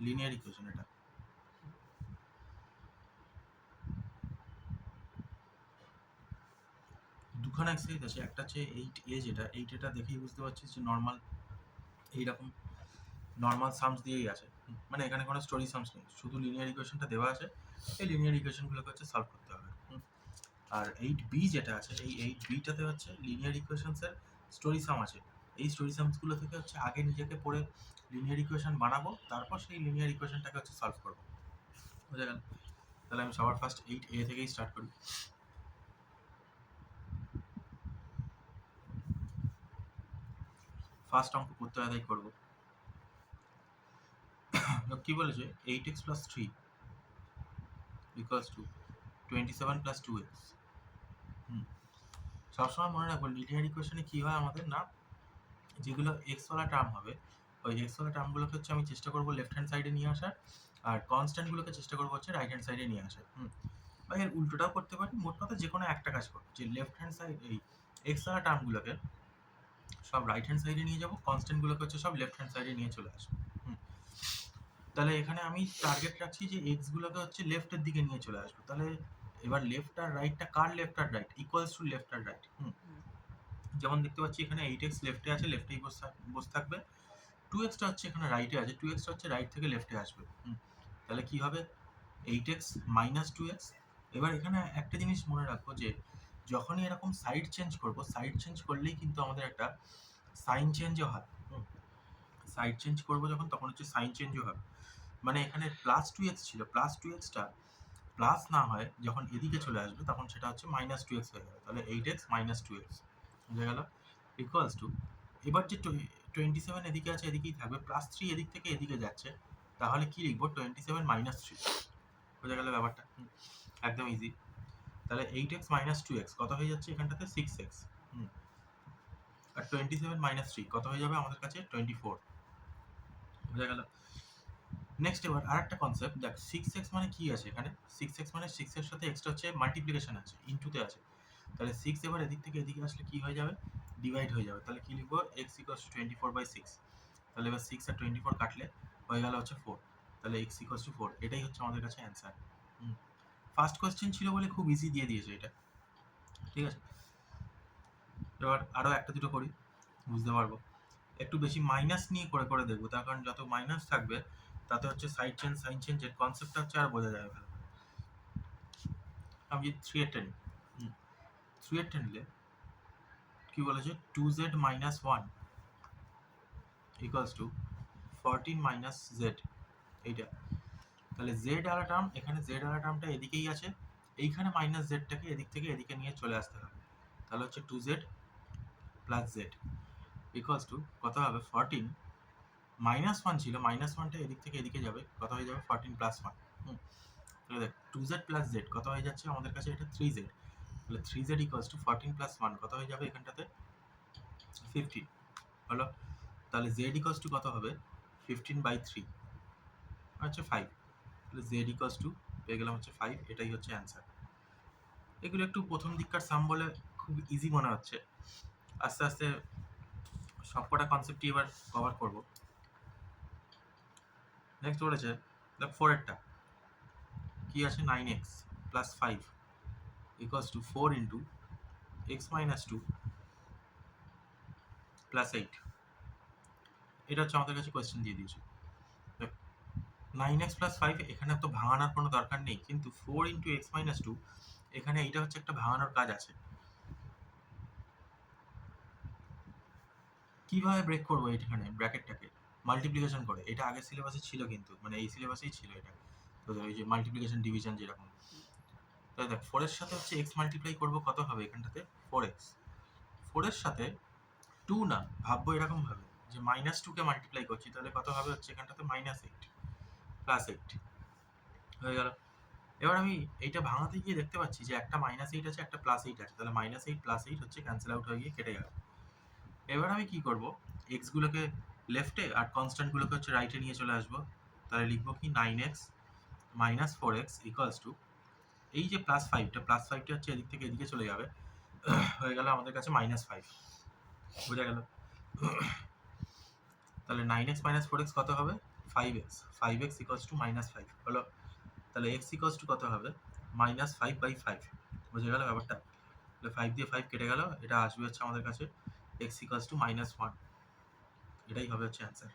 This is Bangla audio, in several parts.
লিনিয়ার ইকুয়েশন এটা। দুখানা এক্সারসাইজ আছে, একটা হচ্ছে 8A, যেটা 8A দেখেই বুঝতে পারছিস যে নর্মাল এইরকম নর্মাল সামস দিয়েই আছে, মানে এখানে কোনো স্টোরি সামস নেই, শুধু লিনিয়ার ইকুয়েশনটা দেওয়া আছে, এই লিনিয়ার ইকুয়েশনগুলোকে হচ্ছে সলভ করতে হবে। আর 8B যেটা আছে, এই 8Bটাতে হচ্ছে লিনিয়ার ইকুয়েশনসের স্টোরি সাম আছে। এই স্টোরি সামসগুলো থেকে হচ্ছে আগে নিজেকে পড়ে লিনিয়ার ইকুয়েশন বানাবো, তারপর সেই লিনিয়ার ইকুয়েশনটাকে হচ্ছে সলভ করবো, বুঝা গেল? তাহলে আমি সবার ফার্স্ট 8A থেকেই স্টার্ট করি। ফার্স্ট অঙ্ক করতে হয় তাই করবো। কি বলেছে, 8x plus 3 equals to 27 plus 2x। সবসময় মনে রাখবো লিনিয়ার ইকুয়েশনে কি হয় আমাদের, না যেগুলো এক্স ওয়ালা টার্ম হবে, ওই এক্স ওয়ালা টার্মগুলোকে হচ্ছে আমি চেষ্টা করবো লেফট হ্যান্ড সাইডে নিয়ে আসার, আর কনস্ট্যান্টগুলোকে চেষ্টা করবো হচ্ছে রাইট হ্যান্ড সাইডে নিয়ে আসার। বা এর উল্টোটাও করতে পারি, মোট কথা যে কোনো একটা কাজ করবো, যে লেফট হ্যান্ড সাইড এই এক্স ওয়ালা টার্মগুলোকে সব রাইট হ্যান্ড সাইডে নিয়ে যাবো, কনস্ট্যান্টগুলোকে হচ্ছে সব লেফট হ্যান্ড সাইডে নিয়ে চলে আসবো। তাহলে এখানে আমি টার্গেট রাখছি যে এক্সগুলোকে হচ্ছে লেফটের দিকে নিয়ে চলে আসবো। তাহলে এবার লেফট আর রাইটটা কার লেফট আর রাইট, ইকুয়ালস টু লেফট আর রাইট। যেমন দেখতে পাচ্ছি এখানে 8x লেফটে আছে, লেফটেই বসে থাকবে। 2xটা হচ্ছে এখানে রাইটে আছে, 2xটা হচ্ছে রাইট থেকে লেফটে আসবে। তাহলে কি হবে, 8x মাইনাস 2x। এবার এখানে একটা জিনিস মনে রাখবো যে যখনই এরকম সাইড চেঞ্জ করবো, সাইড চেঞ্জ করলেই কিন্তু আমাদের একটা সাইন চেঞ্জও হয়। সাইড চেঞ্জ করবো যখন, তখন হচ্ছে সাইন চেঞ্জও হবে। মানে এখানে প্লাস 2x ছিল, প্লাস 2xটা প্লাস না হয় যখন এদিকে চলে আসবে, তখন সেটা হচ্ছে মাইনাস 2x হয়ে যাবে। তাহলে 8x মাইনাস 2x বুঝে গেল, ইকুয়ালস টু, এবার যে 27 এদিকে আছে এদিকেই থাকবে, প্লাস 3 এদিক থেকে এদিকে যাচ্ছে, তাহলে কি লিখবো, 27 মাইনাস 3। বোঝা গেল ব্যাপারটা, একদম ইজি। তাহলে 8x মাইনাস 2x কত হয়ে যাচ্ছে এখানটাতে, 6x। আর 27 মাইনাস 3 কত হয়ে যাবে আমাদের কাছে, 24। বোঝা গেল। নেক্সট এবার আরেকটা কনসেপ্ট দেখ, 6x মানে কি আছে এখানে, 6x মানে 6 এর সাথে এক্সটা হচ্ছে মাল্টিপ্লিকেশন আছে, ইনটুতে আছে। তাহলে 6 এবার এদিক থেকে এদিকে আসলে কি হয়ে যাবে, ডিভাইড হয়ে যাবে। তাহলে কি লিখবো, x ইকুয়ালস টু 24/6। তাহলে এবার 6 আর 24 কাটলে হয়ে গেল হচ্ছে 4। তাহলে x ইকুয়ালস টু 4, এটাই হচ্ছে আমাদের কাছে অ্যান্সার। ফার্স্ট কোয়েশ্চেন ছিল বলে খুব ইজি দিয়ে দিয়েছে এটা, ঠিক আছে। এবার আরও একটা দুটো করি, বুঝতে পারবো। একটু বেশি মাইনাস নিয়ে করে করে দেখবো, তার কারণ যত মাইনাস থাকবে তাতে হচ্ছে সাইড চেঞ্জ সাইন চেঞ্জের কনসেপ্টটা হচ্ছে আর বোঝা যাবে ভালো। আমি 3 নিই, 3 নিলে কি বলেছে, 2z minus 1 equals to 14 minus Z, এইটা। তাহলে জেড আলা টার্ম, এখানে জেড আলা টার্মটা এদিকেই আছে, এইখানে মাইনাস জেডটাকে এদিক থেকে এদিকে নিয়ে চলে আসতে হবে। তাহলে হচ্ছে 2z plus Z equals to কত হবে, 14 মাইনাস 1 ছিল, মাইনাস 1টা এদিক থেকে এদিকে যাবে, কত হয়ে যাবে, 14 প্লাস 1। তাহলে দেখ 2z প্লাস জেড কত হয়ে যাচ্ছে আমাদের কাছে, এটা 3z। তাহলে 3z ইকুয়ালস টু 14 প্লাস 1 কত হয়ে যাবে এখানটাতে, 15 হলো। তাহলে z ইকুয়ালস টু কত হবে, 15/3 হচ্ছে 5। তাহলে z ইকুয়ালস টু পেয়ে গেলাম হচ্ছে 5, এটাই হচ্ছে অ্যান্সার। এগুলো একটু প্রথম দিককার সাম বলে খুব ইজি মনে হচ্ছে, আস্তে আস্তে সবকটা কনসেপ্টই এবার কভার করব। নেক্সট বলেছে দেখ 4-এরটা কি আছে, 9x plus 5 equals two 4 into x minus 2 plus 8। এটা হচ্ছে আমাদের কাছে কোয়েশ্চেন দিয়ে দিয়েছে। 9x প্লাস 5 এখানে তো ভাঙানোর কোনো দরকার নেই, কিন্তু 4 ইন্টু x মাইনাস 2 এখানে এইটা হচ্ছে একটা ভাঙানোর কাজ আছে। কিভাবে ব্রেক করবো এইখানে ব্র্যাকেটটাকে, মাল্টিপ্লিকেশন করে। এটা আগের সিলেবাসে ছিল, কিন্তু মানে এই সিলেবাসেই ছিল এটা, তো ওই যে মাল্টিপ্লিকেশন ডিভিশন যেরকম। তাই দেখ 4 এর সাথে হচ্ছে x মাল্টিপ্লাই করবো, কত হবে এখানটাতে, 4x। 4 এর সাথে 2 না, ভাববো এরকম ভাবে যে মাইনাস 2কে মাল্টিপ্লাই করছি, তাহলে কত হবে হচ্ছে এখানটাতে, মাইনাস 8 প্লাস 8 হয়ে গেল। এবার আমি এইটা ভাঙাতে গিয়ে দেখতে পাচ্ছি যে একটা মাইনাস 8 আছে, একটা প্লাস 8 আছে, তাহলে মাইনাস 8 প্লাস 8 হচ্ছে ক্যান্সেল আউট হয়ে গিয়ে কেটে গেল। এবার আমি কি করব, এক্সগুলোকে লেফটে আর কনস্ট্যান্টগুলোকে হচ্ছে রাইটে নিয়ে চলে আসবো। তাহলে লিখবো কি, 9x minus 4x equals to, এই যে প্লাস 5টা, প্লাস 5টা হচ্ছে এদিক থেকে এদিকে চলে যাবে, হয়ে গেল আমাদের কাছে মাইনাস 5। বোঝা গেল। তাহলে 9x মাইনাস 4x কত হবে, 5x ইকুয়ালস টু -5 হলো। তাহলে x ইকুয়ালস টু কত হবে? -5/5। বুঝে গেল ব্যাপারটা? তাহলে 5 দিয়ে 5 কেটে গেল, এটা আসবে হচ্ছে আমাদের কাছে x ইকুয়ালস টু -1। এটাই হবে হচ্ছে অ্যান্সার।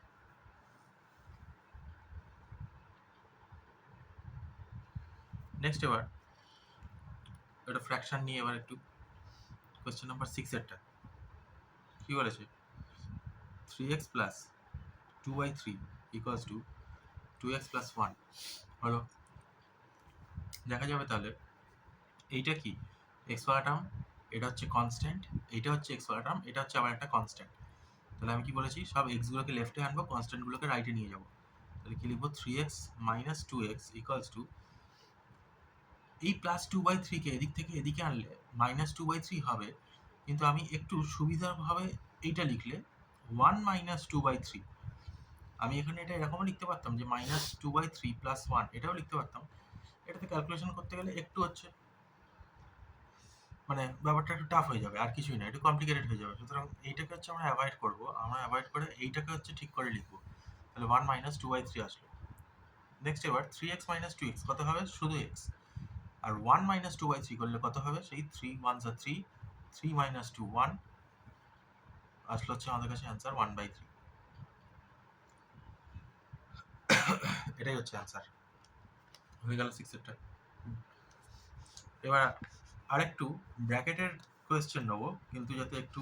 নেক্সট এবার এটা ফ্র্যাকশন নিয়ে এবার একটু কোয়েশ্চেন নাম্বার 6 এরটা কি বলেছে? 3x plus 2y3 equals to 2x plus 1 হলো। দেখা যাবে তাহলে এইটা কি এক্স ওয়ালা টার্ম, এটা হচ্ছে কনস্ট্যান্ট, এইটা হচ্ছে এক্স ওয়ালা টার্ম, এটা হচ্ছে আবার একটা কনস্ট্যান্ট। তাহলে আমি কি বলেছি, সব এক্সগুলোকে লেফটে আনবো, কনস্ট্যান্টগুলোকে রাইটে নিয়ে যাবো। তাহলে কি লিখবো? 3x minus 2x equals to, এই প্লাস 2/3কে এদিক থেকে এদিকে আনলে -2/3 হবে, কিন্তু আমি একটু সুবিধাভাবে এইটা লিখলে 1 মাইনাস 2/3। আমি এখানে এটা এরকমও লিখতে পারতাম যে -2/3 প্লাস 1, এটাও লিখতে পারতাম। এটাতে ক্যালকুলেশন করতে গেলে একটু হচ্ছে মানে ব্যাপারটা একটু টাফ হয়ে যাবে, আর কিছুই না, একটু কমপ্লিকেটেড হয়ে যাবে। সুতরাং এইটাকে হচ্ছে আমরা অ্যাভয়েড করবো, আমরা অ্যাভয়েড করে এইটাকে হচ্ছে ঠিক করে লিখবো। তাহলে 1 মাইনাস 2/3 আসলো। নেক্সট এবার 3x মাইনাস 2x কত হবে? শুধু x। আর 1 মাইনাস 2/3 করলে কত হবে? সেই 3 1 যা 3, 3 মাইনাস 2 1, আসলে হচ্ছে আমাদের কাছে অ্যান্সার 1/3। এটাই হচ্ছে অ্যান্সার। হয়ে গেল 6 এরটা। এবার আরেকটু ব্র্যাকেটের কোয়েশ্চেন নেবো, কিন্তু যাতে একটু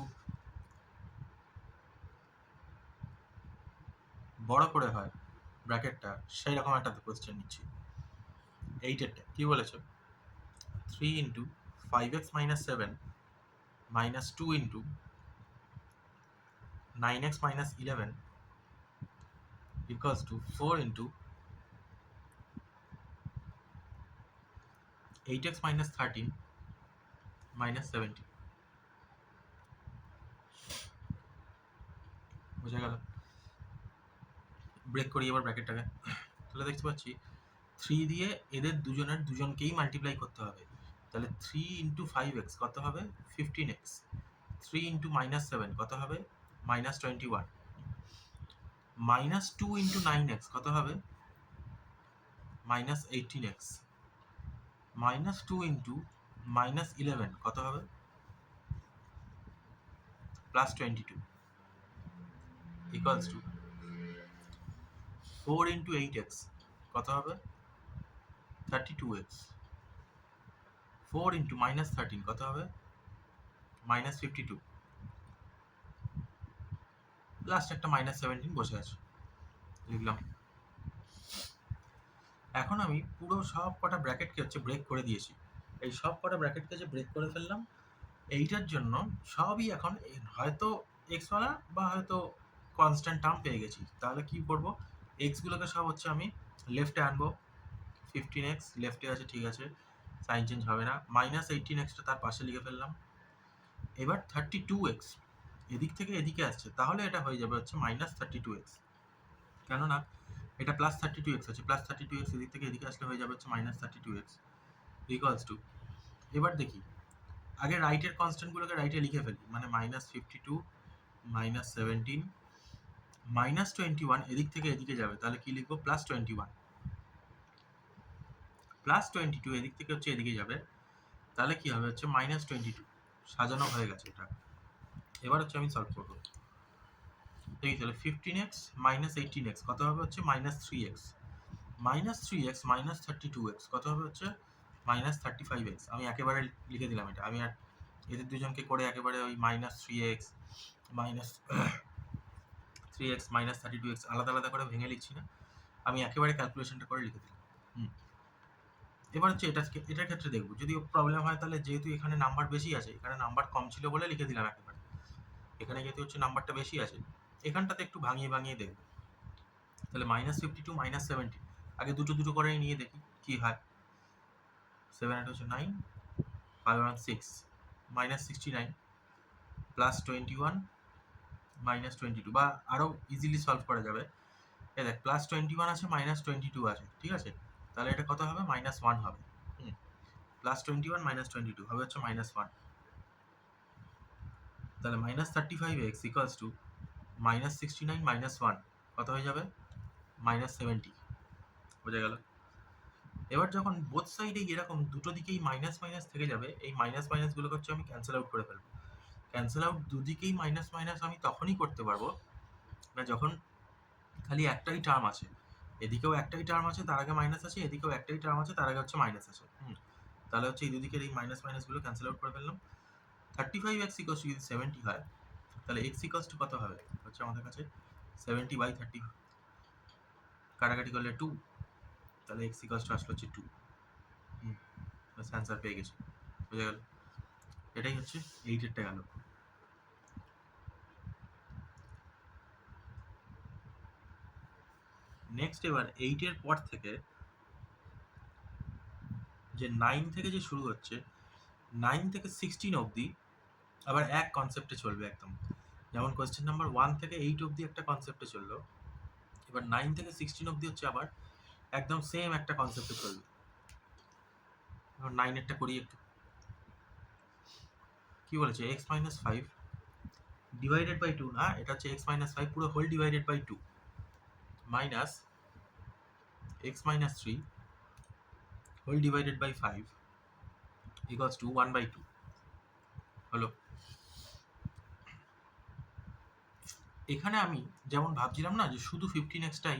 বড় করে হয় ব্র্যাকেটটা, সেই রকম একটা কোয়েশ্চেন নিচ্ছি। 8এরটা কি বলেছে? 3 into 5x minus 7 minus 2 into 9x minus 11 equals to 4 into 8x minus 13 minus 70। বুঝা গেল? ব্রেক করি এবার ব্র্যাকেটটাকে। তাহলে দেখতে পাচ্ছি 3 দিয়ে এদের দুজনকেই মাল্টিপ্লাই করতে হবে। তাহলে 3 ইন্টু 5x কত হবে? 15x। 3 ইন্টু মাইনাস 7 কত হবে? মাইনাস 21। মাইনাস 2 ইন্টু 9x কত হবে? Minus 18x। Minus 2 into minus 11 কত হবে? Plus 22 equals to 4 into 8x কত হবে? 32x। 4 ইন্টু মাইনাস 13 কত হবে? মাইনাস 52। লাস্ট একটা মাইনাস 17 বসে আছে, লিখলাম। এখন আমি পুরো সব কটা ব্র্যাকেটকে হচ্ছে ব্রেক করে দিয়েছি। এই সব কটা ব্র্যাকেটকে যে ব্রেক করে ফেললাম, এইটার জন্য সবই এখন হয়তো এক্সওয়ালা বা হয়তো কনস্ট্যান্ট টার্ম পেয়ে গেছি। তাহলে কি করব? এক্সগুলোকে সব হচ্ছে আমি লেফটে আনবো। 15x লেফটে আছে, ঠিক আছে, সাইন চেঞ্জ হবে না। মাইনাস 18xটা তার পাশে লিখে ফেললাম। এবার 32x এদিক থেকে এদিকে আসছে, তাহলে এটা হয়ে যাবে হচ্ছে মাইনাস 32x, কেননা এটা প্লাস 32x আছে। প্লাস 32x এদিক থেকে এদিকে আসলে হয়ে যাবে হচ্ছে মাইনাস 32x ইকুয়ালস টু, এবার দেখি আগে রাইটের কনস্ট্যান্টগুলোকে রাইটে লিখে ফেলি, মানে মাইনাস 52 মাইনাস 17 মাইনাস 21 এদিক থেকে এদিকে যাবে, তাহলে কি লিখবো? প্লাস 21 প্লাস 22 এদিক থেকে হচ্ছে এদিকে যাবে, তাহলে কি হবে? হচ্ছে মাইনাস 22। সাজানো হয়ে গেছে এটা। এবার হচ্ছে আমি সলভ করবো। দেখি তাহলে 15x মাইনাস 18x কত হবে? হচ্ছে minus 3x। Minus 3x minus 32x কত হবে? হচ্ছে মাইনাস 35x। আমি একেবারে লিখে দিলাম এটা, আমি আর এদের দুজনকে করে একেবারে ওই minus 3x minus 3x minus 32x আলাদা আলাদা করে ভেঙে লিখছি না, আমি একেবারে ক্যালকুলেশনটা করে লিখে দিলাম। এবার হচ্ছে এটার ক্ষেত্রে দেখবো, যদি প্রবলেম হয় তাহলে যেহেতু এখানে নাম্বার বেশি আছে, এখানে নাম্বার কম ছিল বলে লিখে দিলাম একেবারে, এখানে যেহেতু হচ্ছে নাম্বারটা বেশি আছে, এখানটাতে একটু ভাঙিয়ে ভাঙিয়ে দেখবো। তাহলে মাইনাস 52 মাইনাস 17 আগে দুটো দুটো করে নিয়ে দেখি কি হয়। 7 8 হচ্ছে 9, 5 1 6, মাইনাস 69 প্লাস 21 মাইনাস 22, বা আরও ইজিলি সলভ করা যাবে। এ দেখ প্লাস 21 আছে, মাইনাস 22 আছে, ঠিক আছে, তাহলে এটা কত হবে? মাইনাস 1 হবে। প্লাস 21 মাইনাস 22 হবে হচ্ছে মাইনাস 1। তাহলে minus 35x equals to minus 69 minus 1 কত হয়ে যাবে? -70 বোঝা গেল। এবার যখন বোথ সাইডেই এরকম দুটো দিকেই মাইনাস মাইনাস থেকে যাবে, এই মাইনাস মাইনাসগুলোকে হচ্ছে আমি ক্যান্সেল আউট করে ফেলবো। ক্যান্সেল আউট দুদিকেই মাইনাস মাইনাস আমি তখনই করতে পারবো না যখন খালি একটাই টার্ম আছে, এদিকেও একটাই টার্ম আছে তার আগে মাইনাস আছে, এদিকেও একটাই টার্ম আছে তার আগে হচ্ছে মাইনাস আছে। তাহলে হচ্ছে এই দুদিকের এই মাইনাস মাইনাসগুলো ক্যান্সেল আউট করে ফেললাম। 35x = যদি 70 হয় তাহলে x = কত হবে হচ্ছে আমাদের কাছে 70/30, কাটাকাটি করলে 2, তাহলে x = আসলে হচ্ছে 2। বাস অ্যান্সার পেয়ে গেছি, বুঝে গেল। এটাই হচ্ছে 8-এরটা গেল। নেক্সট এবার 8-এর পর থেকে যে 9 থেকে যে শুরু হচ্ছে, 9 থেকে 16 অবধি আবার এক কনসেপ্টে চলবে একদম। যেমন কোয়েশ্চেন নাম্বার 1 থেকে 8 অবধি একটা কনসেপ্টে চললো, এবার 9 থেকে 16 অবধি হচ্ছে আবার একদম সেম একটা কনসেপ্টে চলবে। এবার 9-এরটা করি একটু। কি বলেছে? x - 5 ডিভাইডেড বাই 2 না, এটা হচ্ছে x - 5 পুরো whole divided by 2 minus x - 3 whole divided by 5 equals to 1/2 হলো। এখানে আমি যেমন ভাবছিলাম না যে শুধু 15x-টাই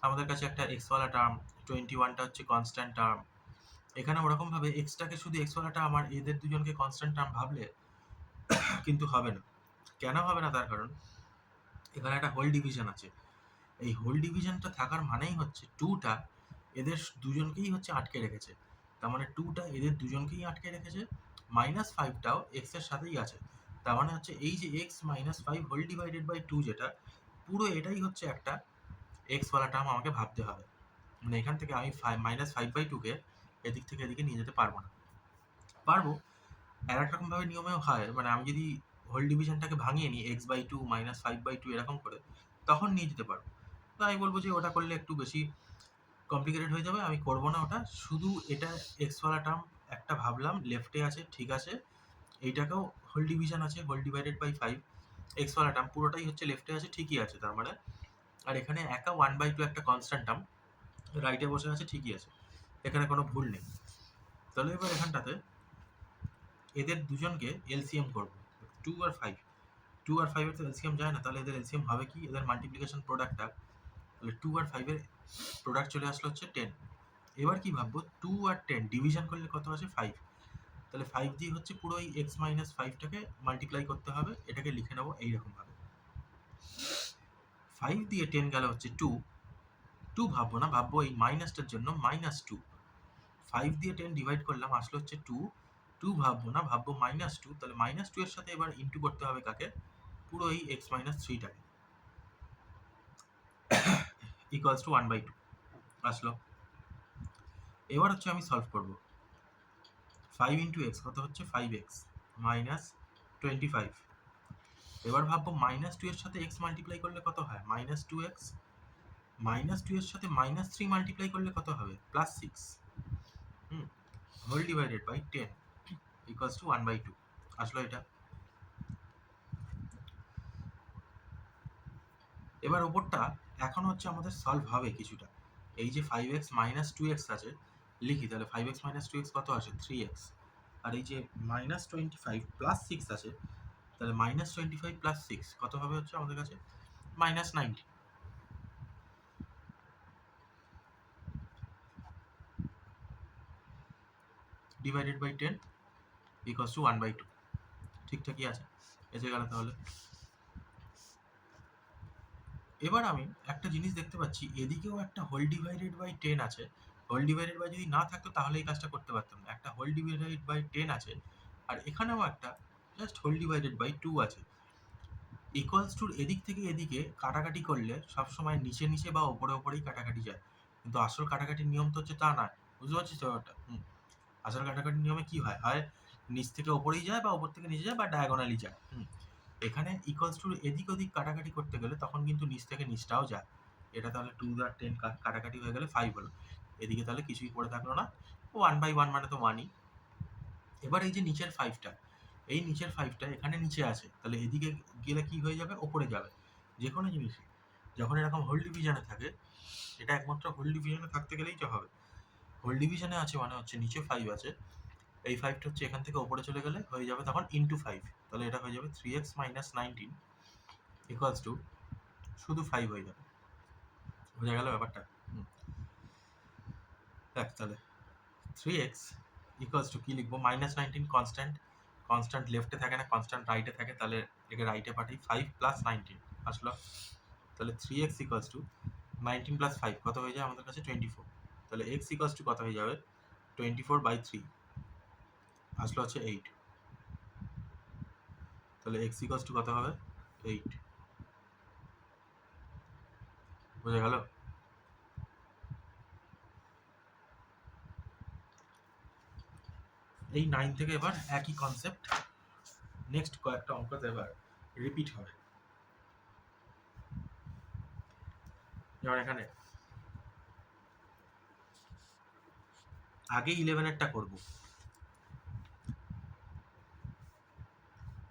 আমাদের কাছে একটা এক্সওয়ালা টার্ম, 21টা হচ্ছে কনস্ট্যান্ট টার্ম, এখানে ওরকমভাবে এক্সটাকে শুধু এক্সওয়ালা টার্ম আর এদের দুজনকে কনস্ট্যান্ট টার্ম ভাবলে কিন্তু হবে না। কেন হবে না? তার কারণ এখানে একটা হোল ডিভিশন আছে। এই হোল ডিভিশনটা থাকার মানেই হচ্ছে 2টা এদের দুজনকেই হচ্ছে আটকে রেখেছে, তার মানে 2টা এদের দুজনকেই আটকে রেখেছে, -5টাও x এর সাথেই আছে, তার মানে হচ্ছে এই যে x - 5 হোল ডিভাইডেড বাই 2 যেটা পুরো এটাই হচ্ছে একটা এক্সওয়ালা টার্ম আমাকে ভাবতে হবে। মানে এখান থেকে আমি -5/2কে এদিক থেকে এদিকে নিয়ে যেতে পারবো না। পারবো, আর এক রকমভাবে নিয়মেও হয়, মানে আমি যদি হোল ডিভিশনটাকে ভাঙিয়ে নিই x/2 -5/2 এরকম করে, তখন নিয়ে যেতে পারবো। তো আমি বলবো যে ওটা করলে একটু বেশি কমপ্লিকেটেড হয়ে যাবে, আমি করবো না ওটা। শুধু এটা এক্সওয়ালা টার্ম একটা ভাবলাম, লেফটে আছে, ঠিক আছে, এইটাকেও হোল ডিভিশন আছে, হোল ডিভাইডেড বাই 5, এক্সওয়ালা টার্ম পুরোটাই হচ্ছে লেফটে আছে, ঠিকই আছে তার মানে। আর এখানে একা 1/2 একটা কনস্ট্যান্ট টার্ম রাইটে বসে আছে, ঠিকই আছে, এখানে কোনো ভুল নেই। তাহলে এবার এখানটাতে এদের দুজনকে এলসিএম করবো, 2 আর 5, 2 আর 5 এর তো এলসিএম যায় না, তাহলে এদের এলসিএম হবে কি? এদের মাল্টিপ্লিকেশন প্রোডাক্টটা, তাহলে 2 আর 5 এর প্রোডাক্ট চলে আসলো হচ্ছে 10। এবার কি ভাববো? 2 আর 10 ডিভিশন করলে কত আছে? 5। তাহলে 5 দিয়ে হচ্ছে পুরো এই x - 5টাকে মাল্টিপ্লাই করতে হবে, এটাকে লিখে নেবো এইরকমভাবে। 5 দিয়ে 10 গেল হচ্ছে 2, 2 ভাববো না, ভাববো এই মাইনাসটার জন্য -2। 5 দিয়ে 10 ডিভাইড করলাম, আসলো হচ্ছে 2, 2 ভাববো না, ভাববো -2, তাহলে -2 এর সাথে এবার ইন্টু করতে হবে কাকে? পুরো এই x - 3টাকে, ইকুয়ালস টু 1/2 আসলো। এবার হচ্ছে আমি সলভ করব। 5 ইন্টু x কত হচ্ছে? 5x minus 25। এবার ভাববো -2 এর সাথে x মাল্টিপ্লাই করলে কত হয়? -2x, -2 এর সাথে -3 মাল্টিপ্লাই করলে কত হবে? +6 whole divided by 10 equals to 1/2 আসলো এটা। এবার ওপরটা এখন হচ্ছে আমাদের সলভ হবে কিছুটা। এই যে 5x - 2x আছে, লিখি তাহলে 5x - 2x কত আসে? 3x। আর এই যে -25 + 6 আছে, তাহলে -25 + 6 কত হবে হচ্ছে আমাদের কাছে? -90 ডিভাইডেড বাই 10 ইকুয়ালস টু 1/2। ঠিকঠাকই আছে, এসে গেল তাহলে। এবার আমি একটা জিনিস দেখতে পাচ্ছি, এদিকেও একটা হোল ডিভাইডেড বাই 10 আছে। হোল ডিভাইডেড বাই যদি না থাকতো তাহলে এই কাজটা করতে পারতাম না। একটা হোল ডিভাইডেড বাই 10 আছে, আর এখানেও একটা জাস্ট হোল ডিভাইডেড বাই 2 আছে। ইকুয়ালস টুর এদিক থেকে এদিকে কাটাকাটি করলে সবসময় নিচে নিচে বা ওপরে ওপরেই কাটাকাটি যায়, কিন্তু আসল কাটাকাটির নিয়ম তো হচ্ছে তা না। বুঝতে পারছিস তো ব্যাপারটা? আসল কাটাকাটির নিয়মে কি হয়? হয় নিচ থেকে ওপরেই যায়, বা ওপর থেকে নিচে যায়, বা ডায়াগোনালি যায়। এখানে ইকুয়ালস টু এদিক ওদিক কাটাকাটি করতে গেলে তখন কিন্তু নিচ থেকে নিচটাও যায়। এটা তাহলে 2 আর 10 কাটাকাটি হয়ে গেলে 5 হলো। এদিকে তাহলে কিছুই পড়ে থাকলো না, 1/1 মানে তো 1ই। এবার এই যে নিচের 5টা, এই নিচের 5টা এখানে নিচে আছে, তাহলে এদিকে গেলে কি হয়ে যাবে? ওপরে যাবে, যে কোনো জিনিসই। যখন এরকম হোল ডিভিশনে থাকে, এটা একমাত্র হোল ডিভিশনে থাকতে গেলেই যা হবে। হোল ডিভিশনে আছে মানে হচ্ছে নিচে 5 আছে, এই 5টা হচ্ছে এখান থেকে ওপরে চলে গেলে হয়ে যাবে তখন ইন্টু 5, তাহলে এটা হয়ে যাবে 3x মাইনাস 19 ইকুয়ালস টু শুধু 5 হয়ে যাবে। বোঝা গেল ব্যাপারটা? দেখ তাহলে 3x ইকুয়ালস টু কী লিখবো, মাইনাস 19 কনস্ট্যান্ট, কনস্ট্যান্ট লেফটে থাকে না, কনস্ট্যান্ট রাইটে থাকে, তাহলে একে রাইটে পাঠাই, 5 প্লাস 19 আসলো। তাহলে 3x ইকুয়ালস টু 19 প্লাস 5 কত হয়ে যায় আমাদের কাছে 24, তাহলে x ইকুয়ালস টু কত হয়ে যাবে 24/3 আসলো হচ্ছে 8, তাহলে x ইকুয়ালস টু কত হবে 8। বোঝা গেল? এই 9 থেকে এবার একই কনসেপ্ট নেক্সট কয়েকটা অঙ্কতে এবার রিপিট হবে। যেমন এখানে আগে 11এরটা করব,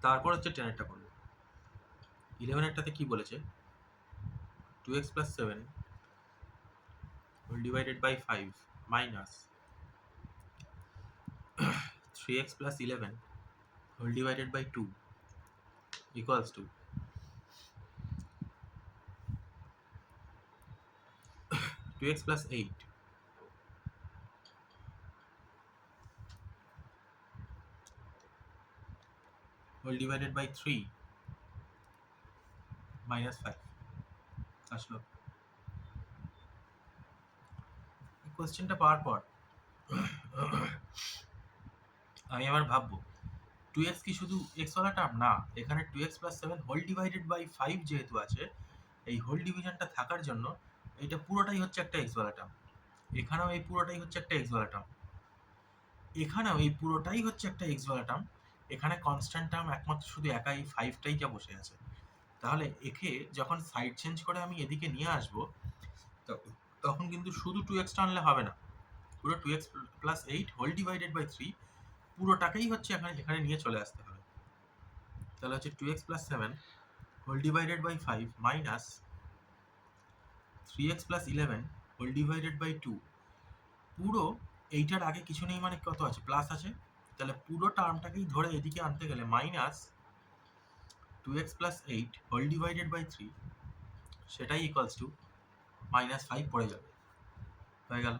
তারপর হচ্ছে 10এরটা করব। 11এরটাতে কি বলেছে, 2x plus 7 whole divided by 5 minus 3x plus 11 whole divided by 2 equals to 2x plus 8 whole divided by 3 minus 5 আসলো। কোশ্চেনটা পাওয়ার পর আমি আবার ভাববো 2x কি শুধু x ওয়ালা টার্ম না, এখানে 2x plus 7 whole divided by 5 যেহেতু আছে, এই হোল ডিভিশনটা থাকার জন্য এটা পুরোটাই হচ্ছে একটা x ওয়ালা টার্ম, এখানেও এই পুরোটাই হচ্ছে একটা x ওয়ালা টার্ম, এখানেও এই পুরোটাই হচ্ছে একটা x ওয়ালা টার্ম, এখানে কনস্ট্যান্ট টার্ম একমাত্র শুধু একাই 5টাই যা বসে আছে। তাহলে একে যখন সাইড চেঞ্জ করে আমি এদিকে নিয়ে আসবো, তখন কিন্তু শুধু 2x আনলে হবে না, পুরো 2x plus 8 whole divided by 3 পুরোটাকেই হচ্ছে এখানে নিয়ে চলে আসতে হবে। তাহলে হচ্ছে 2x plus 7 whole divided by 5 minus 3x plus 11 whole divided by 2, পুরো এইটার আগে কিছু নেই মানে কত আছে, প্লাস আছে, তাহলে পুরো টার্মটাকেই ধরে এদিকে আনতে গেলে minus 2x plus 8 whole divided by 3 সেটাই ইকুয়ালস টু মাইনাস 5 পড়ে যাবে। হয়ে গেল।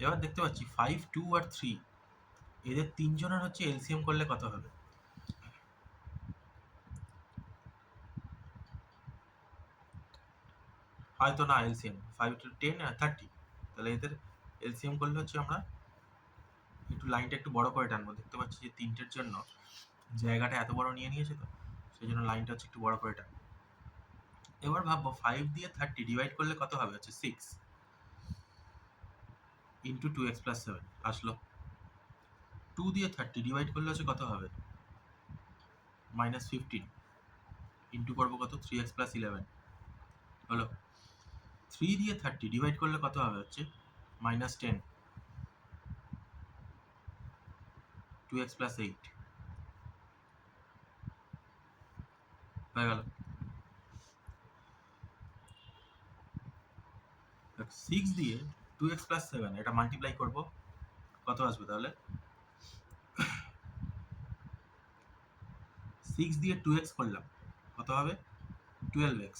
এবার দেখতে পাচ্ছি 5, 2 আর 3 এদের তিনজনের হচ্ছে এলসিএম করলে কত হবে, হয়তো না এলসিএম 5 to 10 30, তাহলে এদের এলসিএম করলে হচ্ছে আমরা একটু লাইনটা একটু বড় করে টানবো, দেখতে পাচ্ছি যে তিনটের জন্য জায়গাটা এত বড় নিয়ে নিয়েছে, তো সেই জন্য লাইনটা হচ্ছে একটু বড় করে টানবো। এবার ভাববো 5 দিয়ে 30 ডিভাইড করলে কত হবে, হচ্ছে 6 ইন্টু 2x প্লাস 7 আসলো। 2 দিয়ে 30 ডিভাইড করলে হচ্ছে কত হবে, মাইনাস 15 ইন্টু করবো কত 3x প্লাস 11 হলো। 3 দিয়ে 30 ডিভাইড করলে কত হবে, হচ্ছে মাইনাস 10 2x প্লাস 8 হয়ে গেল। 6 দিয়ে 2x প্লাস 7 এটা মাল্টিপ্লাই করবো, কত আসবে তাহলে, 6 দিয়ে 2x করলাম কত হবে 12x,